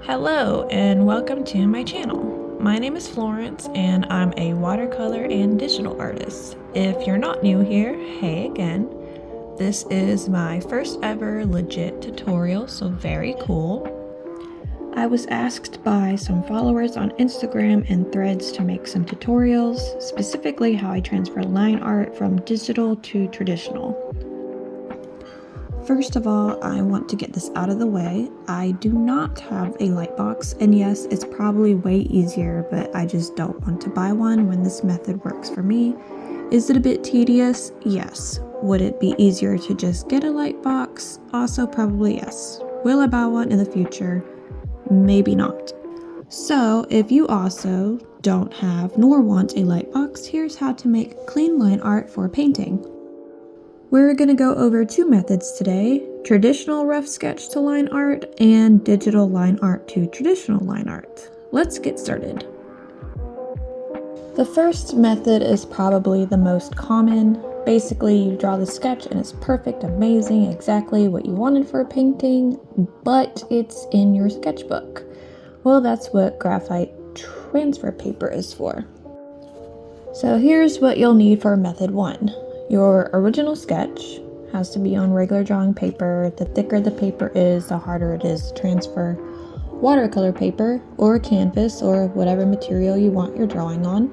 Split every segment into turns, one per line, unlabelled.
Hello and welcome to my channel. My name is Florence and I'm a watercolor and digital artist. If you're not new here, hey again. This is my first ever legit tutorial, so very cool. I was asked by some followers on Instagram and Threads to make some tutorials, specifically how I transfer line art from digital to traditional. First of all, I want to get this out of the way. I do not have a lightbox, and yes, it's probably way easier, but I just don't want to buy one when this method works for me. Is it a bit tedious? Yes. Would it be easier to just get a lightbox? Also, probably yes. Will I buy one in the future? Maybe not. So, if you also don't have nor want a lightbox, here's how to make clean line art for painting. We're going to go over two methods today, traditional rough sketch to line art and digital line art to traditional line art. Let's get started. The first method is probably the most common. Basically, you draw the sketch and it's perfect, amazing, exactly what you wanted for a painting, but it's in your sketchbook. Well, that's what graphite transfer paper is for. So here's what you'll need for method one. Your original sketch has to be on regular drawing paper. The thicker the paper is, the harder it is to transfer. Watercolor paper or canvas or whatever material you want your drawing on.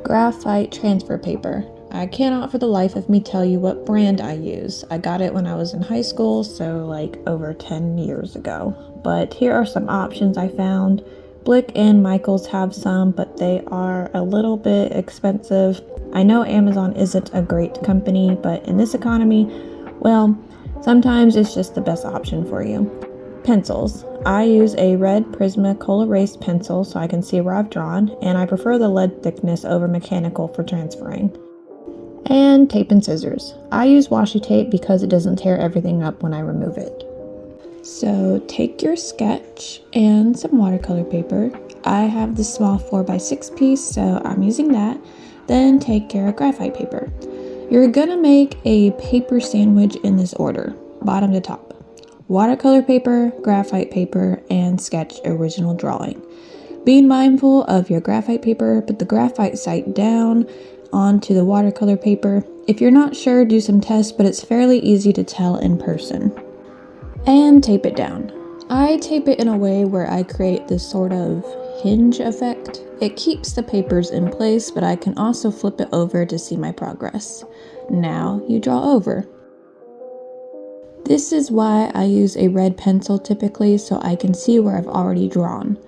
Graphite transfer paper. I cannot for the life of me tell you what brand I use. I got it when I was in high school, so like over 10 years ago. But here are some options I found. Blick and Michaels have some, but they are a little bit expensive. I know Amazon isn't a great company, but in this economy, well, sometimes it's just the best option for you. Pencils. I use a red Prisma Coal Erase pencil so I can see where I've drawn, and I prefer the lead thickness over mechanical for transferring. And tape and scissors. I use washi tape because it doesn't tear everything up when I remove it. So take your sketch and some watercolor paper. I have this small 4x6 piece, so I'm using that. Then take your graphite paper. You're gonna make a paper sandwich in this order, bottom to top. Watercolor paper, graphite paper, and sketch original drawing. Being mindful of your graphite paper, put the graphite side down onto the watercolor paper. If you're not sure, do some tests, but it's fairly easy to tell in person. And tape it down. I tape it in a way where I create this sort of hinge effect. It keeps the papers in place, but I can also flip it over to see my progress. Now you draw over. This is why I use a red pencil typically, so I can see where I've already drawn.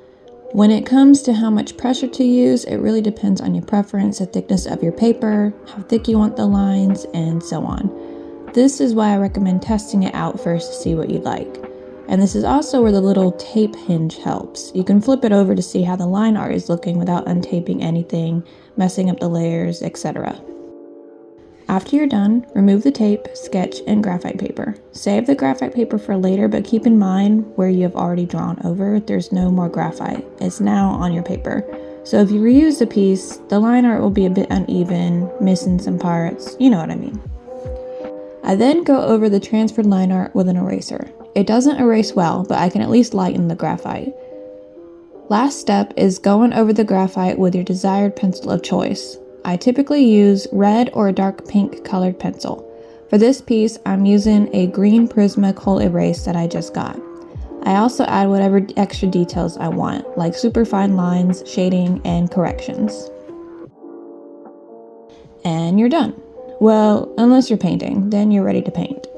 When it comes to how much pressure to use, it really depends on your preference, the thickness of your paper, how thick you want the lines, and so on. This is why I recommend testing it out first to see what you like. And this is also where the little tape hinge helps. You can flip it over to see how the line art is looking without untaping anything, messing up the layers, etc. After you're done, remove the tape, sketch, and graphite paper. Save the graphite paper for later, but keep in mind where you have already drawn over, there's no more graphite. It's now on your paper. So if you reuse the piece, the line art will be a bit uneven, missing some parts, you know what I mean. I then go over the transferred line art with an eraser. It doesn't erase well, but I can at least lighten the graphite. Last step is going over the graphite with your desired pencil of choice. I typically use red or a dark pink colored pencil. For this piece, I'm using a green Prisma Coal Erase that I just got. I also add whatever extra details I want, like super fine lines, shading, and corrections. And you're done. Well, unless you're painting, then you're ready to paint.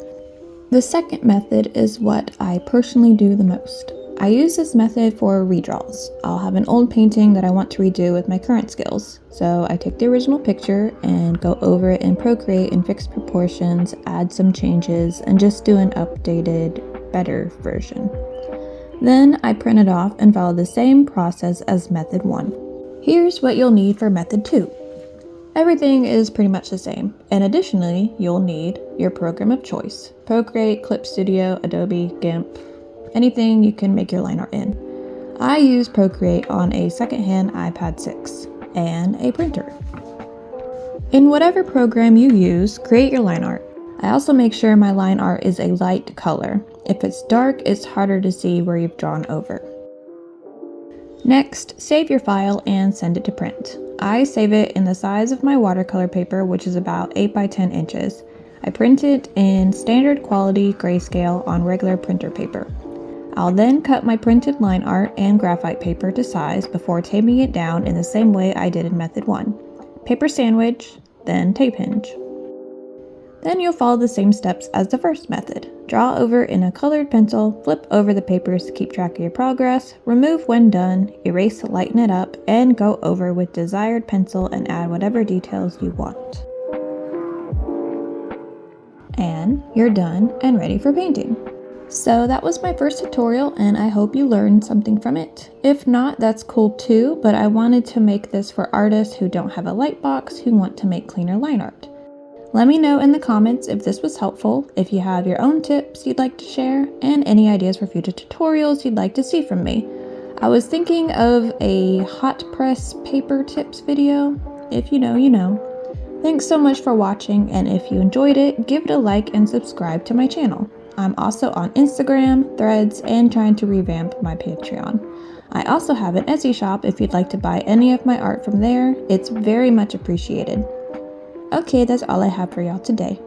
The second method is what I personally do the most. I use this method for redraws. I'll have an old painting that I want to redo with my current skills. So I take the original picture and go over it in Procreate in fixed proportions, add some changes, and just do an updated, better version. Then I print it off and follow the same process as method 1. Here's what you'll need for method 2. Everything is pretty much the same, and additionally, you'll need your program of choice. Procreate, Clip Studio, Adobe, GIMP, anything you can make your line art in. I use Procreate on a secondhand iPad 6 and a printer. In whatever program you use, create your line art. I also make sure my line art is a light color. If it's dark, it's harder to see where you've drawn over. Next, save your file and send it to print. I save it in the size of my watercolor paper, which is about 8 by 10 inches. I print it in standard quality grayscale on regular printer paper. I'll then cut my printed line art and graphite paper to size before taping it down in the same way I did in method 1. Paper sandwich, then tape hinge. Then you'll follow the same steps as the first method. Draw over in a colored pencil, flip over the papers to keep track of your progress, remove when done, erase to lighten it up, and go over with desired pencil and add whatever details you want. And you're done and ready for painting. So that was my first tutorial, and I hope you learned something from it. If not, that's cool too, but I wanted to make this for artists who don't have a lightbox who want to make cleaner line art. Let me know in the comments if this was helpful, if you have your own tips you'd like to share, and any ideas for future tutorials you'd like to see from me. I was thinking of a hot press paper tips video. If you know, you know. Thanks so much for watching, and if you enjoyed it, give it a like and subscribe to my channel. I'm also on Instagram, Threads, and trying to revamp my Patreon. I also have an Etsy shop if you'd like to buy any of my art from there. It's very much appreciated. Okay, that's all I have for y'all today.